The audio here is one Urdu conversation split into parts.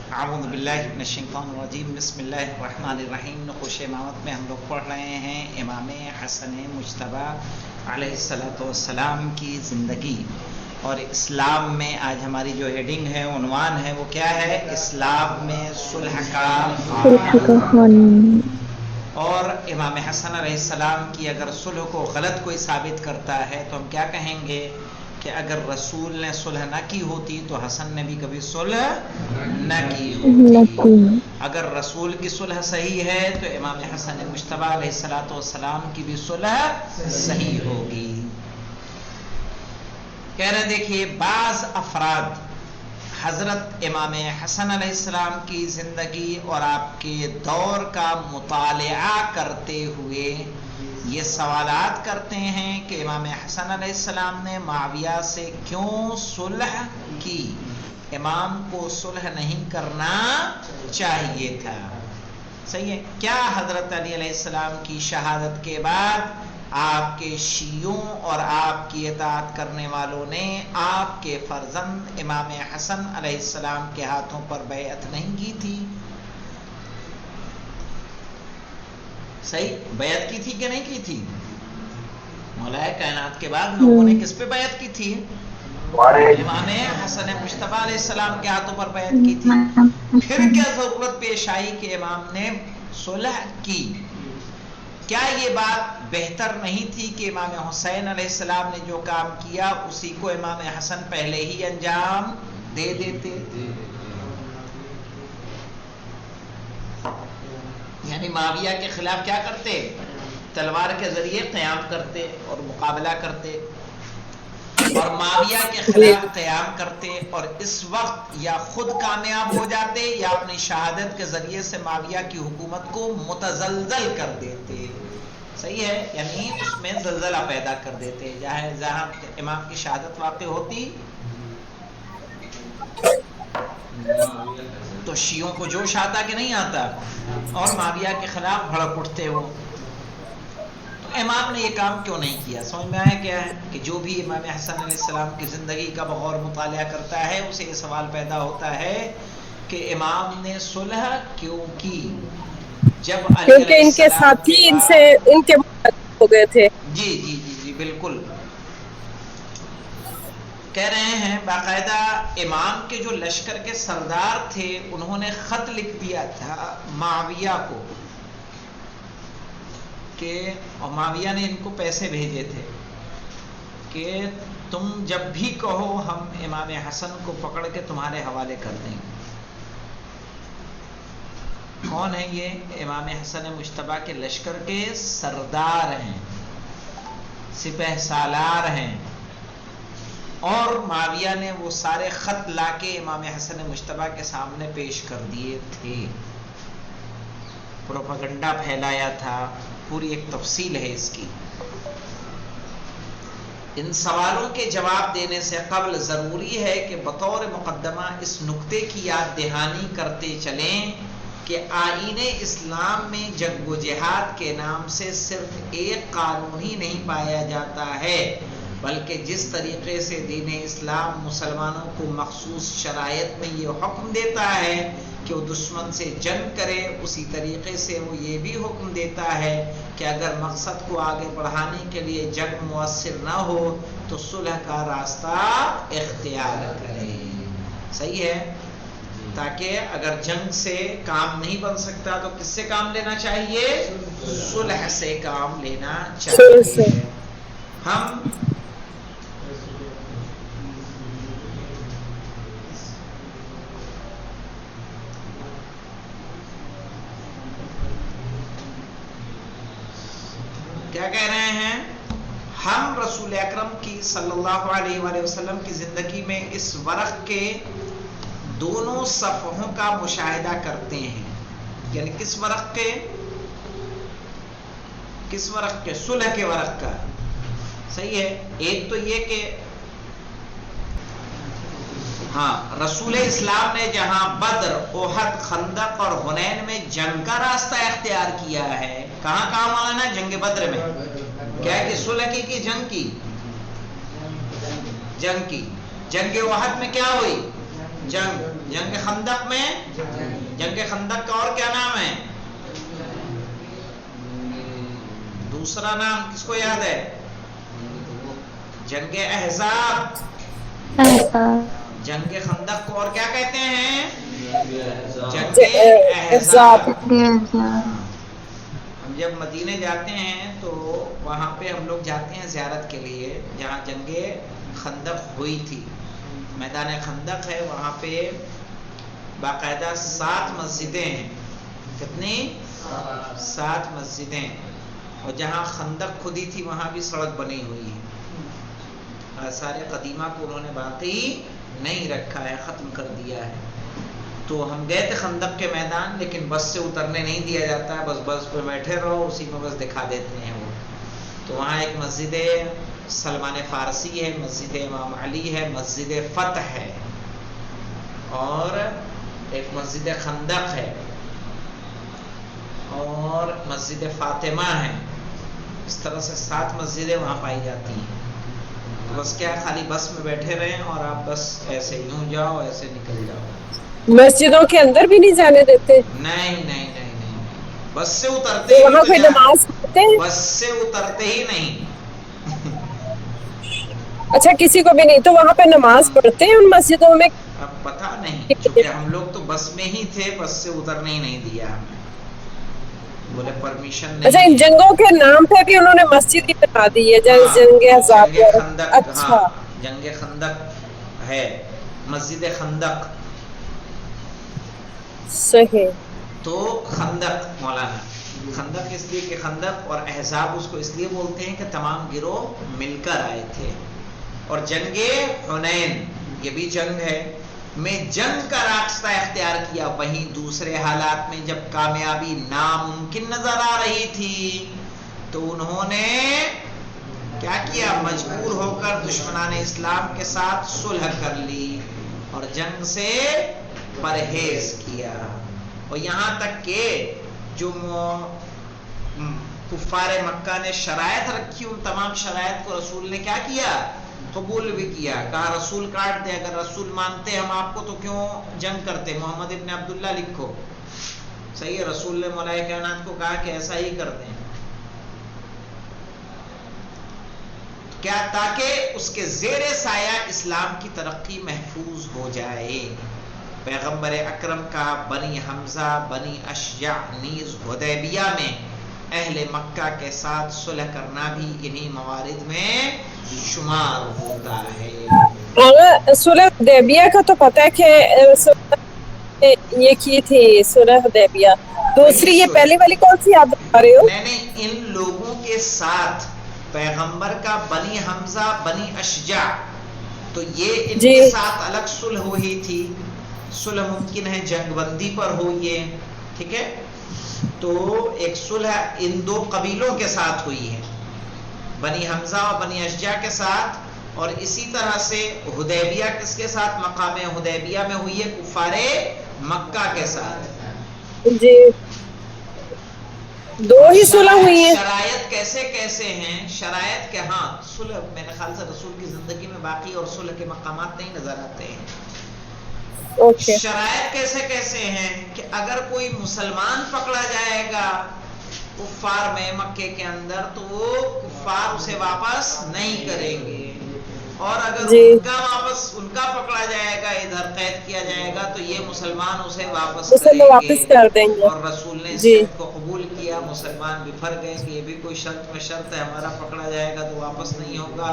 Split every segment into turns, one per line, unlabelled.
اعوذ باللہ من الشیطان الرجیم بسم اللہ الرحمن الرحیم نقوش امامت میں ہم لوگ پڑھ رہے ہیں امام حسن مجتبی علیہ الصلوۃ والسلام کی زندگی، اور اسلام میں آج ہماری جو ہیڈنگ ہے، عنوان ہے، وہ کیا ہے؟ اسلام میں صلح کا قانون۔ اور امام حسن علیہ السلام کی اگر صلح کو غلط کوئی ثابت کرتا ہے تو ہم کیا کہیں گے کہ اگر رسول نے صلح نہ کی ہوتی تو حسن نے بھی کبھی صلح نہ کی ہوتی۔ اگر رسول کی صلح صحیح ہے تو امام حسن مجتبی علیہ السلام کی بھی صلح صحیح ہوگی۔ کہہ رہے دیکھیے، بعض افراد حضرت امام حسن علیہ السلام کی زندگی اور آپ کے دور کا مطالعہ کرتے ہوئے یہ سوالات کرتے ہیں کہ امام حسن علیہ السلام نے معاویہ سے کیوں صلح کی؟ امام کو صلح نہیں کرنا چاہیے تھا، صحیح ہے؟ کیا حضرت علی علیہ السلام کی شہادت کے بعد آپ کے شیعوں اور آپ کی اطاعت کرنے والوں نے آپ کے فرزند امام حسن علیہ السلام کے ہاتھوں پر بیعت نہیں کی تھی؟ صحیح، بیعت کی تھی کہ نہیں کی تھی؟ مولا کائنات کے بعد لوگوں نے کس پہ بیعت کی تھی؟ امام حسن مجتبی علیہ السلام کے ہاتھوں پر بیعت کی تھی۔ پھر کیا ضرورت پیش آئی کہ امام نے صلح کی؟ کیا یہ بات بہتر نہیں تھی کہ امام حسین علیہ السلام نے جو کام کیا اسی کو امام حسن پہلے ہی انجام دے دیتے؟ یعنی معاویہ کے خلاف کیا کرتے؟ تلوار کے ذریعے قیام کرتے اور مقابلہ کرتے، اور معاویہ کے خلاف قیام کرتے، اور اس وقت یا خود کامیاب ہو جاتے یا اپنی شہادت کے ذریعے سے معاویہ کی حکومت کو متزلزل کر دیتے۔ صحیح ہے، یعنی اس میں زلزلہ پیدا کر دیتے۔ جہاں امام کی شہادت واقع ہوتی تو شیعوں کو جوش آتا کہ نہیں آتا، اور معاویہ کے خلاف بھڑک اٹھتے وہ۔ تو امام نے یہ کام کیوں نہیں کیا؟ سمجھ میں آیا کیا ہے کہ جو بھی امام حسن علیہ السلام کی زندگی کا بغور مطالعہ کرتا ہے اسے یہ سوال پیدا ہوتا ہے کہ امام نے صلح کیوں کی؟ جب علی
کیونکہ
علیہ
ان کے
السلام
ساتھی
کے
ان
بعد
کے ہو گئے تھے۔
جی بالکل کہہ رہے ہیں، باقاعدہ امام کے جو لشکر کے سردار تھے انہوں نے خط لکھ دیا تھا معاویہ کو، کہ اور معاویہ نے ان کو پیسے بھیجے تھے کہ تم جب بھی کہو ہم امام حسن کو پکڑ کے تمہارے حوالے کر دیں گے۔ کون ہیں یہ؟ امام حسن مجتبی کے لشکر کے سردار ہیں، سپہ سالار ہیں، اور معاویہ نے وہ سارے خط لا کے امام حسن مجتبی کے سامنے پیش کر دیے تھے، پروپیگنڈا پھیلایا تھا، پوری ایک تفصیل ہے اس کی۔ ان سوالوں کے جواب دینے سے قبل ضروری ہے کہ بطور مقدمہ اس نکتے کی یاد دہانی کرتے چلیں کہ آئین اسلام میں جنگ و جہاد کے نام سے صرف ایک قانون ہی نہیں پایا جاتا ہے، بلکہ جس طریقے سے دین اسلام مسلمانوں کو مخصوص شرائط میں یہ حکم دیتا ہے کہ وہ دشمن سے جنگ کرے، اسی طریقے سے وہ یہ بھی حکم دیتا ہے کہ اگر مقصد کو آگے بڑھانے کے لیے جنگ مؤثر نہ ہو تو صلح کا راستہ اختیار کرے۔ صحیح ہے، تاکہ اگر جنگ سے کام نہیں بن سکتا تو کس سے کام لینا چاہیے؟ صلح سے کام لینا چاہیے۔ ہم کیا کہہ رہے ہیں؟ ہم رسول اکرم کی صلی اللہ علیہ وآلہ وسلم کی زندگی میں اس ورق کے دونوں صفحوں کا مشاہدہ کرتے ہیں۔ یعنی کس ورق کے؟ کس ورق کے؟ صلح کے ورق کا۔ صحیح ہے، ایک تو یہ کہ رسول اسلام نے جہاں بدر، احد، خندق اور حنین میں جنگ کا راستہ اختیار کیا ہے، کہاں کام آنا ہے؟ جنگ بدر میں۔ کیا ہے کہ صلح کی کہ جنگ کی؟ جنگ کی۔ جنگ احد میں کیا ہوئی؟ جنگ۔ جنگ خندق میں جنگ خندق کا اور کیا نام ہے؟ دوسرا نام کس کو یاد ہے؟ جنگ احزاب. جنگ خندق کو اور کیا کہتے ہیں؟ جنگ احزاب. ہم جب مدینے جاتے ہیں تو وہاں پہ ہم لوگ جاتے ہیں زیارت کے لیے جہاں جنگ خندق ہوئی تھی. میدان خندق ہے، وہاں پہ باقاعدہ 7 مسجدیں ہیں. کتنی؟ 7 مسجدیں. اور جہاں خندق کھدی تھی وہاں بھی سڑک بنی ہوئی ہے. آثار قدیمہ کو انہوں نے باقی نہیں رکھا ہے، ختم کر دیا ہے. تو ہم گئے تھے خندق کے میدان، لیکن بس سے اترنے نہیں دیا جاتا ہے، بس پہ بیٹھے رہو، اسی میں بس دکھا دیتے ہیں وہ. تو وہاں ایک مسجد سلمان فارسی ہے، مسجد امام علی ہے، مسجد فتح ہے، اور ایک مسجد خندق ہے، اور مسجد فاطمہ ہے. اس طرح سے 7 مسجدیں وہاں پائی جاتی ہیں. تو بس کیا خالی بس میں بیٹھے رہیں اور آپ بس ایسے یوں جاؤ ایسے نکل جاؤ.
مسجدوں کے اندر بھی نہیں جانے دیتے؟
نہیں نہیں نہیں نہیں، بس سے اترتے ہی
وہاں
تو
کوئی نماز پڑھتے ہیں؟
بس سے اترتے ہی نہیں.
اچھا، کسی کو بھی نہیں. تو وہاں پہ نماز پڑھتے ہیں ان مسجدوں میں؟
اب پتہ نہیں، چونکہ ہم لوگ تو بس میں ہی تھے، بس سے اترنے ہی نہیں دیا ہمیں، بولے پرمیشن نہیں.
اچھا، ان جنگوں کے نام پہ بھی انہوں نے مسجد ہی بنا دی ہے، جنگ احزاب.
جنگ خندق. ہاں،
اچھا،
جنگ خندق ہے، مسجد خندق.
صحیح.
تو خندق مولانا خندق اس لیے کہ خندق اور احزاب اس کو اس لیے بولتے ہیں کہ تمام گروہ مل کر آئے تھے. اور جنگ حنین یہ بھی جنگ ہے، میں جنگ کا راستہ اختیار کیا. وہیں دوسرے حالات میں جب کامیابی ناممکن نظر آ رہی تھی تو انہوں نے کیا کیا؟ مجبور ہو کر دشمنان اسلام کے ساتھ صلح کر لی اور جنگ سے پرہیز کیا. اور یہاں تک کہ جو کفار مکہ نے شرائط رکھی، ان تمام شرائط کو رسول نے کیا کیا؟ قبول بھی کیا. کہا رسول کاٹ دے، اگر رسول مانتے ہم آپ کو تو کیوں جنگ کرتے؟ محمد ابن عبداللہ لکھو. صحیح ہے، رسول نے مولا کائنات کو کہا کہ ایسا ہی کر دیں. کیا؟ تاکہ اس کے زیر سایہ اسلام کی ترقی محفوظ ہو جائے. پیغمبر اکرم کا بنی حمزہ بنی اشجع نیز حدیبیہ میں اہل مکہ کے ساتھ صلح کرنا بھی انہی موارد میں شمار ہوتا ہے.
صلح حدیبیہ کا تو پتہ ہے کہ یہ کی تھی صلح حدیبیہ. دوسری یہ پہلی والی کون سی یاد آ رہے ہو؟
نہیں، ان لوگوں کے ساتھ پیغمبر کا بنی حمزہ بنی اشجع، تو یہ ان کے ساتھ الگ صلح ہوئی تھی. صلح ممکن ہے جنگ بندی پر ہو یہ، ٹھیک ہے. تو ایک صلح ان 2 قبیلوں کے ساتھ ہوئی ہے، بنی حمزہ اور بنی اشجع کے ساتھ. اور اسی طرح سے حدیبیہ کس کے ساتھ؟ مقام حدیبیہ میں ہوئی ہے کفار مکہ کے ساتھ.
جی، 2 ہی صلح ہوئی ہیں.
شرائط کیسے کیسے ہیں؟ شرائط کہ ہاں صلح میرے خیال سے رسول کی زندگی میں باقی اور صلح کے مقامات نہیں نظر آتے ہیں. شرائط کیسے کیسے ہیں کہ اگر کوئی مسلمان پکڑا جائے گا کفار میں مکے کے اندر تو وہ کفار اسے واپس نہیں کریں گے، اور اگر ان کا پکڑا جائے گا، ادھر قید کیا جائے گا تو یہ مسلمان اسے واپس
کر دیں گے.
اور رسول نے اس شرط کو قبول کیا. مسلمان بفر گئے کہ یہ بھی کوئی شرط میں شرط ہے، ہمارا پکڑا جائے گا تو واپس نہیں ہوگا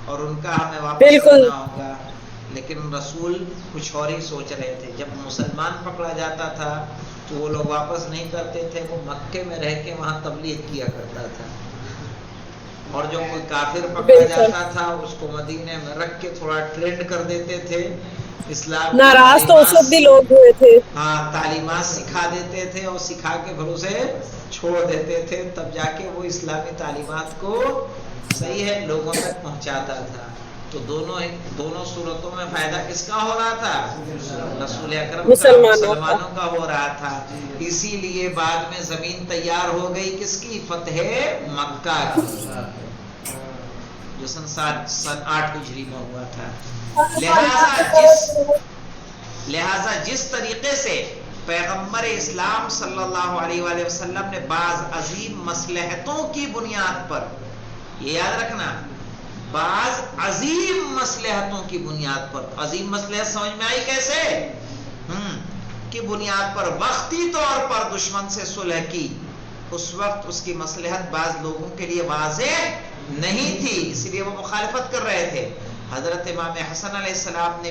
اور ان کا ہمیں واپس کرنا ہوگا. لیکن رسول کچھ اور ہی سوچ رہے تھے. جب مسلمان پکڑا جاتا تھا تو وہ لوگ واپس نہیں کرتے تھے، وہ مکے میں رہ کے وہاں تبلیغ کیا کرتا تھا. اور جو کوئی کافر پکڑا جاتا تھا اس کو مدینے میں رکھ کے تھوڑا ٹرینڈ کر دیتے تھے، اسلام
ناراض تو اس وقت بھی لوگ ہوئے تھے.
ہاں، تعلیمات سکھا دیتے تھے اور سکھا کے پھر اسے چھوڑ دیتے تھے، تب جا کے وہ اسلامی تعلیمات کو صحیح ہے لوگوں تک پہنچاتا تھا. تو دونوں صورتوں میں فائدہ کس کا ہو رہا تھا؟ رسول اکرم کا، مسلمانوں کا ہو رہا تھا. اسی لیے بعد میں زمین تیار ہو گئی کس کی؟ فتح مکہ کی، جو سن 8 ہجری میں ہوا تھا. لہذا لہٰذا جس طریقے سے پیغمبر اسلام صلی اللہ علیہ وآلہ وسلم نے بعض عظیم مصلحتوں کی بنیاد پر، یہ یاد رکھنا، بعض عظیم مصلحتوں کی بنیاد پر، عظیم مصلحت سمجھ میں آئی کیسے؟ کی بنیاد پر وقتی طور پر دشمن سے صلح کی، اس وقت اس کی مصلحت بعض لوگوں کے لیے واضح نہیں تھی، اس لیے وہ مخالفت کر رہے تھے۔ حضرت امام حسن علیہ السلام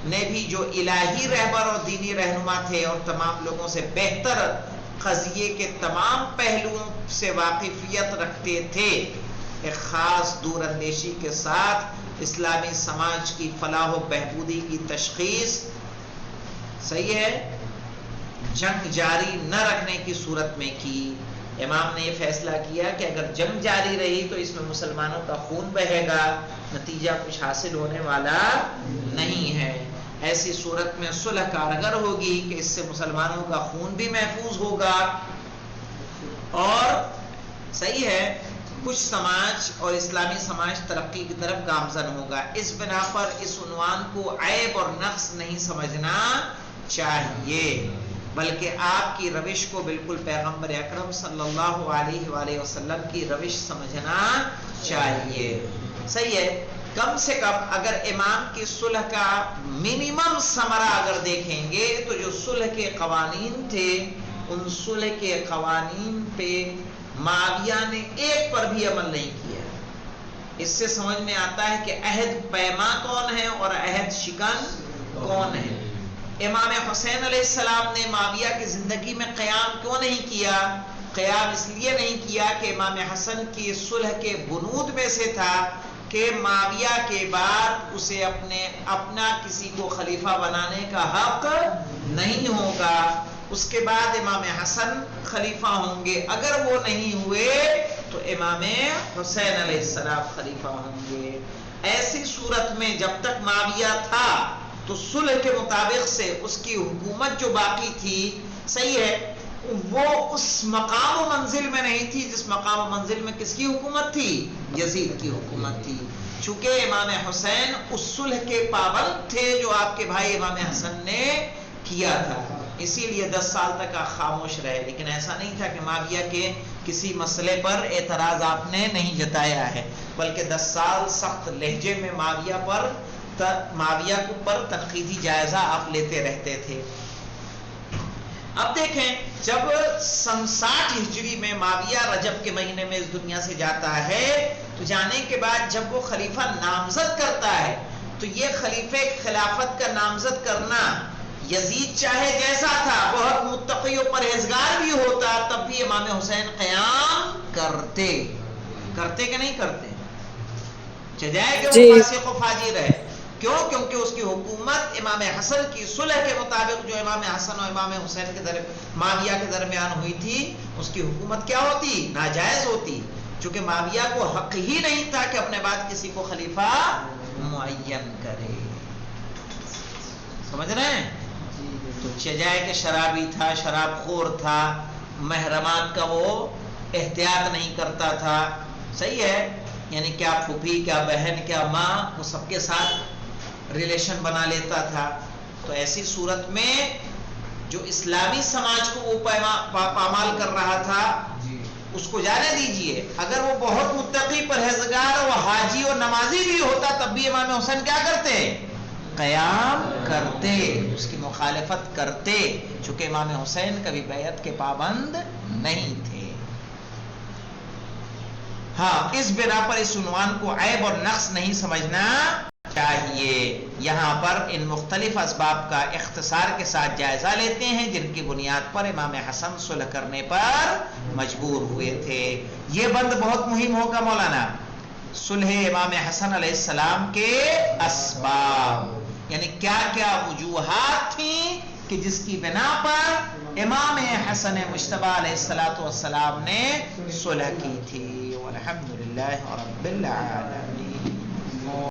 نے بھی جو الہی رہبر اور دینی رہنما تھے اور تمام لوگوں سے بہتر قضیے کے تمام پہلوؤں سے واقفیت رکھتے تھے، ایک خاص دور اندیشی کے ساتھ اسلامی سماج کی فلاح و بہبودی کی تشخیص، صحیح ہے، جنگ جاری نہ رکھنے کی صورت میں کی۔ امام نے یہ فیصلہ کیا کہ اگر جنگ جاری رہی تو اس میں مسلمانوں کا خون بہے گا، نتیجہ کچھ حاصل ہونے والا نہیں ہے۔ ایسی صورت میں صلح کارگر ہوگی کہ اس سے مسلمانوں کا خون بھی محفوظ ہوگا، اور صحیح ہے، کچھ سماج اور اسلامی سماج ترقی کی طرف گامزن ہوگا۔ اس بنا پر اس عنوان کو عیب اور نقص نہیں سمجھنا چاہیے، بلکہ آپ کی روش کو بالکل پیغمبر اکرم صلی اللہ علیہ وآلہ وسلم کی روش سمجھنا چاہیے، صحیح ہے۔ کم سے کم اگر امام کی صلح کا منیمم ثمرہ اگر دیکھیں گے تو جو صلح کے قوانین تھے، ان صلح کے قوانین پہ معاویہ نے ایک پر بھی عمل نہیں کیا۔ اس سے سمجھ میں آتا ہے کہ عہد پیما کون ہے اور عہد شکن کون ہے۔ امام حسین علیہ السلام نے معاویہ کی زندگی میں قیام کیوں نہیں کیا؟ قیام اس لیے نہیں کیا کہ امام حسن کی صلح کے بنود میں سے تھا کہ معاویہ کے بعد اسے اپنا کسی کو خلیفہ بنانے کا حق نہیں ہوگا، اس کے بعد امام حسن خلیفہ ہوں گے، اگر وہ نہیں ہوئے تو امام حسین علیہ السلام خلیفہ ہوں گے۔ ایسی صورت میں جب تک معاویہ تھا تو صلح کے مطابق سے اس کی حکومت جو باقی تھی، صحیح ہے، وہ اس مقام و منزل میں نہیں تھی جس مقام و منزل میں کس کی حکومت تھی؟ یزید کی حکومت تھی۔ چونکہ امام حسین اس صلح کے پابند تھے جو آپ کے بھائی امام حسن نے کیا تھا، اسی لیے 10 سال تک آپ خاموش رہے، لیکن ایسا نہیں تھا کہ معاویہ کے کسی مسئلے پر اعتراض آپ نے نہیں جتایا ہے، بلکہ 10 سال سخت لہجے میں معاویہ پر تنقیدی جائزہ آپ لیتے رہتے تھے۔ اب دیکھیں، جب سن 60 ہجری میں معاویہ رجب کے مہینے میں اس دنیا سے جاتا ہے تو جانے کے بعد جب وہ خلیفہ نامزد کرتا ہے تو یہ خلیفہ خلافت کا نامزد کرنا، یزید چاہے جیسا تھا، بہت متقی و پرہیزگار بھی ہوتا، تب بھی امام حسین قیام کرتے کہ نہیں کرتے؟ چاہے کہ وہ فاسق و فاجر ہے، کیوں؟ کیونکہ اس کی حکومت امام حسن کی صلح کے مطابق جو امام حسن اور امام حسین کے معاویہ کے درمیان ہوئی تھی، اس کی حکومت کیا ہوتی؟ ناجائز ہوتی، چونکہ معاویہ کو حق ہی نہیں تھا کہ اپنے بعد کسی کو خلیفہ معین کرے۔ سمجھ رہے ہیں؟ تو چجائے کہ شرابی تھا، شراب خور تھا، محرمات کا وہ احتیاط نہیں کرتا تھا، صحیح ہے، یعنی کیا پھوپھی، کیا بہن، کیا ماں، وہ سب کے ساتھ ریلیشن بنا لیتا تھا۔ تو ایسی صورت میں جو اسلامی سماج کو وہ پامال کر رہا تھا، اس کو جانے دیجئے، اگر وہ بہت متقی پرہیزگار و حاجی اور نمازی بھی ہوتا تب بھی امام حسین کیا کرتے؟ قیام کرتے، اس کی مخالفت کرتے، چونکہ امام حسین کبھی بیعت کے پابند نہیں تھے۔ ہاں، اس بنا پر اس عنوان کو عیب اور نقص نہیں سمجھنا چاہیے۔ یہاں پر ان مختلف اسباب کا اختصار کے ساتھ جائزہ لیتے ہیں جن کی بنیاد پر امام حسن صلح کرنے پر مجبور ہوئے تھے۔ یہ بند بہت مہم ہوگا مولانا، صلح امام حسن علیہ السلام کے اسباب، یعنی کیا کیا وجوہات تھیں کہ جس کی بنا پر امام حسن مجتبی علیہ السلام نے صلح کی تھی۔ والحمدللہ رب العالمین۔